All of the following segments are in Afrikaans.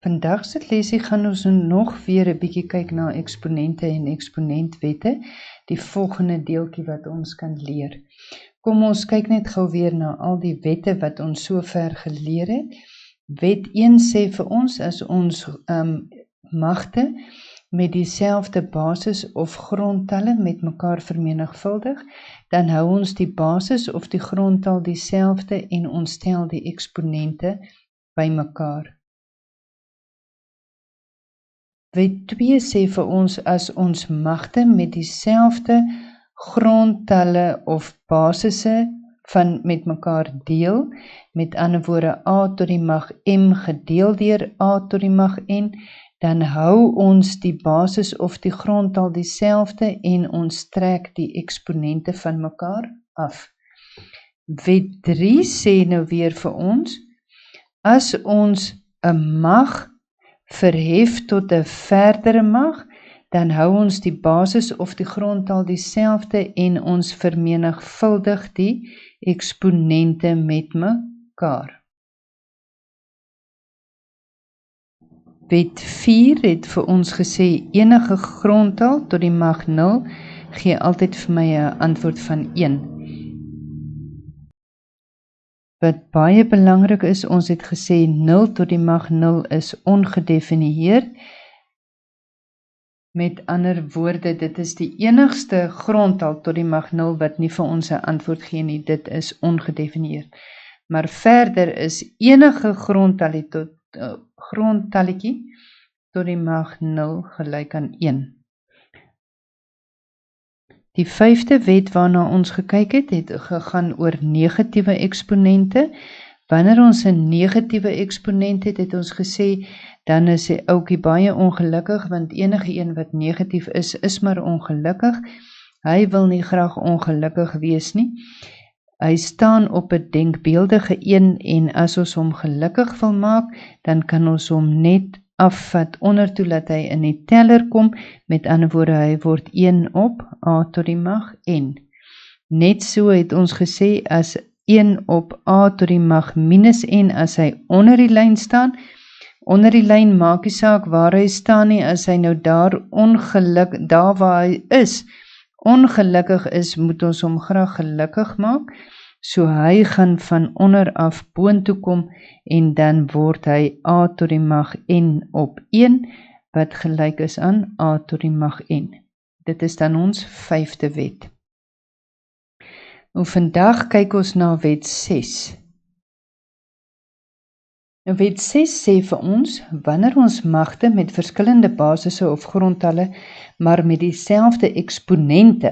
Vandag se lesie gaan ons nog weer 'n bietjie kyk na eksponente en eksponentwette, die volgende deeltjie wat ons kan leer. Kom ons kyk net gou weer na al die wette wat ons sover geleer het. Wet 1 sê vir ons as ons magte met dieselfde basis of grondtalle met mekaar vermenigvuldig, dan hou ons die basis of die grondtal dieselfde en ons stel die eksponente bymekaar. Wet 2 sê vir ons as ons magte met dieselfde grondtalle of basisse met mekaar deel, met ander woorde a tot die mag m gedeel deur a tot die mag n, dan hou ons die basis of die grondtal dieselfde en ons trek die eksponente van mekaar af. Wet 3 sê nou weer vir ons, as ons 'n mag verhef tot 'n verdere mag, dan hou ons die basis of die grondtal dieselfde en ons vermenigvuldig die eksponente met mekaar. Wet 4 het vir ons gesê enige grondtal tot die mag 0 gee altyd vir my 'n antwoord van 1. Wat baie belangrik is, ons het gesê 0 tot die mag 0 is ongedefinieerd. Met ander woorde, dit is die enigste grondtal tot die mag 0 wat nie vir ons 'n antwoord gee nie, dit is ongedefinieerd. Maar verder is enige grondtalletjie tot die mag 0 gelyk aan 1. Die 5de wet waarna ons gekyk het gegaan oor negatiewe eksponente. Wanneer ons 'n negatiewe eksponent het ons gesê, dan is die ouetjie baie ongelukkig, want enige een wat negatief is maar ongelukkig. Hy wil nie graag ongelukkig wees nie. Hy staan op 'n denkbeeldige 1 en as ons hom gelukkig wil maak, dan kan ons hom net afvat ondertoe dat hy in die teller kom, met ander woorde hy word 1 op a tot die mag n. Net so het ons gesê as 1 op a tot die mag minus n as hy onder die lyn staan. Onder die lyn maak nie saak waar hy staan nie, as hy nou daar waar hy is, ongelukkig is, moet ons hom graag gelukkig maak. So hy gaan van onder af boontoe kom en dan word hy a tot die mag n op 1, wat gelyk is aan a tot die mag n. Dit is dan ons 5de wet. Nou vandag kyk ons na wet 6. Nou wet 6 sê vir ons, wanneer ons magte met verskillende basisse of grondtalle, maar met dieselfde eksponente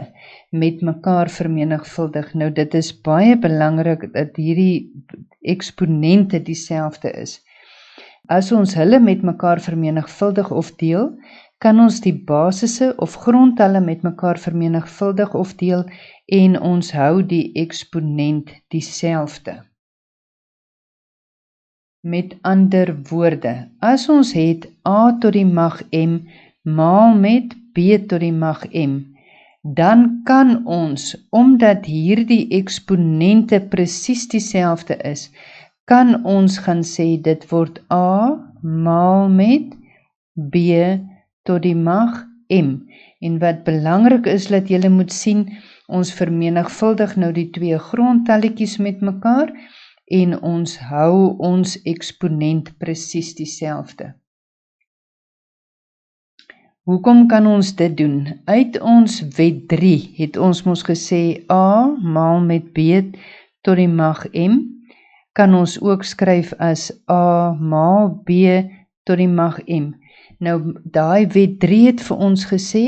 met mekaar vermenigvuldig. Nou dit is baie belangrik dat hierdie eksponente dieselfde is. As ons hulle met mekaar vermenigvuldig of deel, kan ons die basisse of grondtalle met mekaar vermenigvuldig of deel en ons hou die eksponent dieselfde. Met ander woorde, as ons het a tot die mag m maal met b tot die mag m, dan kan ons, omdat hierdie eksponente presies dieselfde is, kan ons gaan sê dit word a maal met b tot die mag m. En wat belangrik is dat julle moet sien, ons vermenigvuldig nou die twee grondtalletjies met mekaar en ons hou ons eksponent presies dieselfde. Hoekom kan ons dit doen? Uit ons wet 3 het ons mos gesê a maal met b tot die mag m, kan ons ook skryf as a maal b tot die mag m. Nou daai wet 3 het vir ons gesê,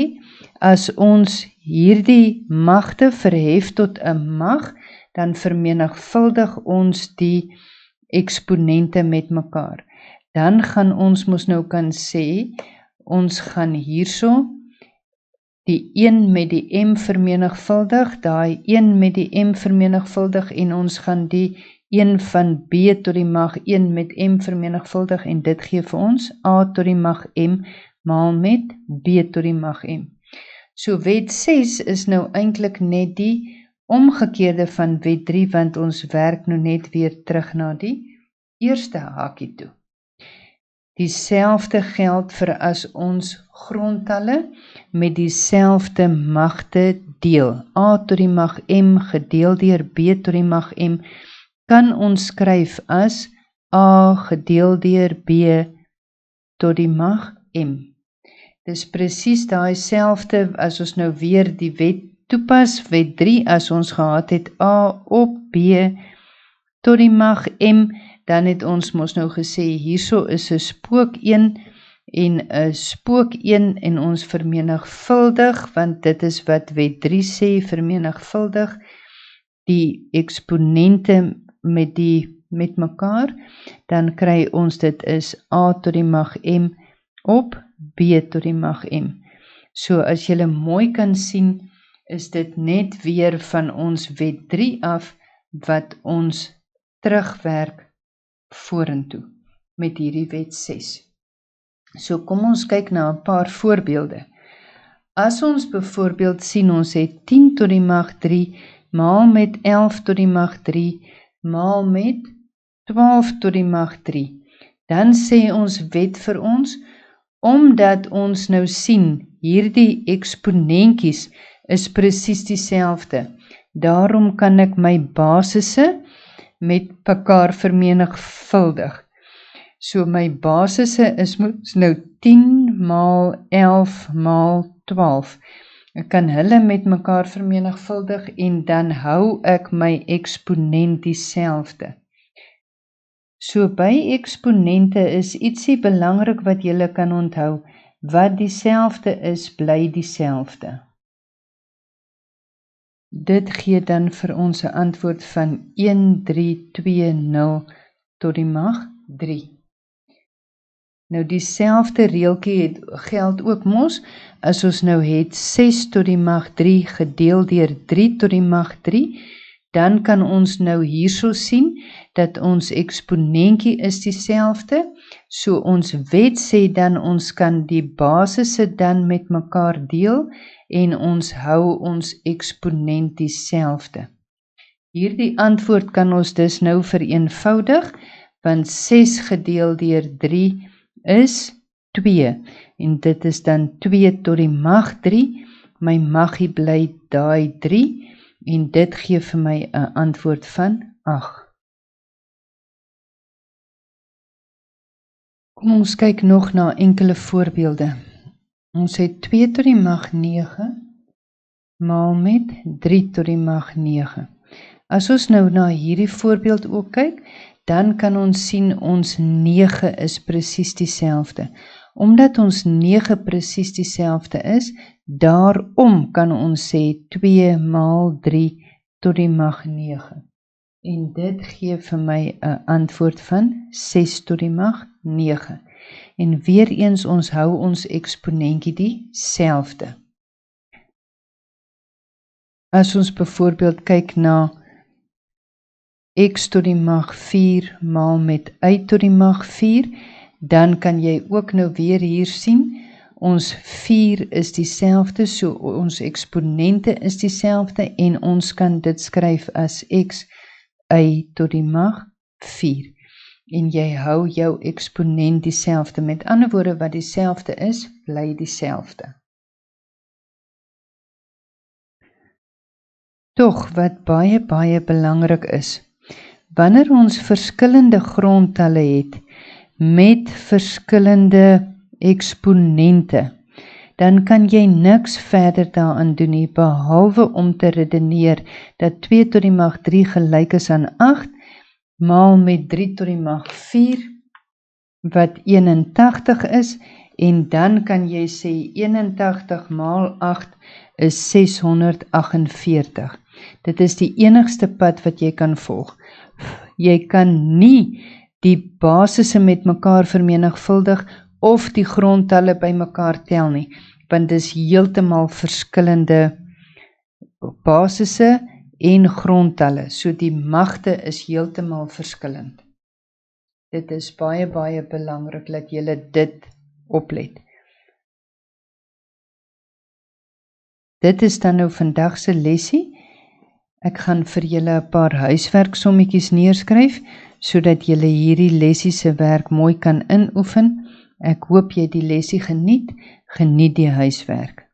as ons hierdie magte verhef tot 'n mag, dan vermenigvuldig ons die eksponente met mekaar. Dan gaan ons mos nou kan sê, ons gaan hierso die 1 met die m vermenigvuldig, daai 1 met die m vermenigvuldig en ons gaan die 1 van b tot die mag 1 met m vermenigvuldig en dit gee vir ons a tot die mag m maal met b tot die mag m. So wet 6 is nou eintlik net die omgekeerde van wet 3, want ons werk nou net weer terug na die eerste hakie toe. Dieselfde geld vir as ons grondtalle met dieselfde magte deel. A tot die mag m gedeel deur B tot die mag m kan ons skryf as A gedeel deur B tot die mag m. Dis presies daai selfde as ons nou weer die wet toepas, wet 3, as ons gehad het A op B tot die mag m, dan het ons mos nou gesê, hierso is 'n spook 1 en 'n spook 1 en ons vermenigvuldig, want dit is wat wet 3 sê, vermenigvuldig die eksponente met mekaar, dan kry ons dit is A tot die mag m op B tot die mag m. So as julle mooi kan sien, is dit net weer van ons wet 3 af, wat ons terugwerk vorentoe met hierdie wet 6. So kom ons kyk na 'n paar voorbeelde. As ons byvoorbeeld sien ons het 10 tot die mag 3 maal met 11 tot die mag 3 maal met 12 tot die mag 3, dan sê ons wet vir ons, omdat ons nou sien hierdie eksponentjies is presies dieselfde. Daarom kan ek my basisse met mekaar vermenigvuldig. So my basisse is nou 10 maal 11 maal 12. Ek kan hulle met mekaar vermenigvuldig en dan hou ek my eksponent dieselfde. So by eksponente is ietsie belangrik wat julle kan onthou. Wat dieselfde is, bly dieselfde. Dit gee dan vir ons 'n antwoord van 1320 tot die mag 3. Nou dieselfde reeltjie geld ook mos, as ons nou het 6 tot die mag 3 gedeel deur 3 tot die mag 3, dan kan ons nou hierso sien, dat ons eksponentjie is dieselfde, so ons wet sê dan ons kan die basisse dan met mekaar deel, en ons hou ons eksponent dieselfde. Hierdie antwoord kan ons dus nou vereenvoudig, want 6 gedeel deur 3 is 2, en dit is dan 2 tot die mag 3, my maggie bly daai 3, en dit gee vir my 'n antwoord van 8. Kom ons kyk nog na enkele voorbeelde. Ons het 2 tot die mag 9 maal met 3 tot die mag 9. As ons nou na hierdie voorbeeld ook kyk, dan kan ons sien ons 9 is presies dieselfde. Omdat ons 9 presies dieselfde is, daarom kan ons sê 2 maal 3 tot die mag 9. En dit gee vir my 'n antwoord van 6 tot die mag 9. En weer eens ons hou ons eksponentjie dieselfde. As ons byvoorbeeld kyk na x tot die mag 4 maal met y tot die mag 4, dan kan jy ook nou weer hier sien, ons 4 is dieselfde, so ons eksponente is dieselfde, en ons kan dit skryf as x y tot die mag 4. En jy hou jou eksponent dieselfde, met ander woorde wat dieselfde is, bly dieselfde. Tog wat baie belangrik is, wanneer ons verskillende grondtalle het, met verskillende eksponente, dan kan jy niks verder daaraan doen nie, behalwe om te redeneer, dat 2 tot die mag 3 gelyk is aan 8, maal met 3 tot die mag 4, wat 81 is, en dan kan jy sê 81 maal 8 is 648. Dit is die enigste pad wat jy kan volg. Jy kan nie die basisse met mekaar vermenigvuldig of die grondtalle by mekaar tel nie, want dis heeltemal verskillende basisse en grondtalle, so die magte is heeltemal verskillend. Dit is baie belangrik dat julle dit oplet. Dit is dan nou vandag se lesie. Ek gaan vir julle 'n paar huiswerksommetjies neerskryf, sodat jy hierdie lesie se werk mooi kan inoefen. Ek hoop jy die lesie geniet die huiswerk.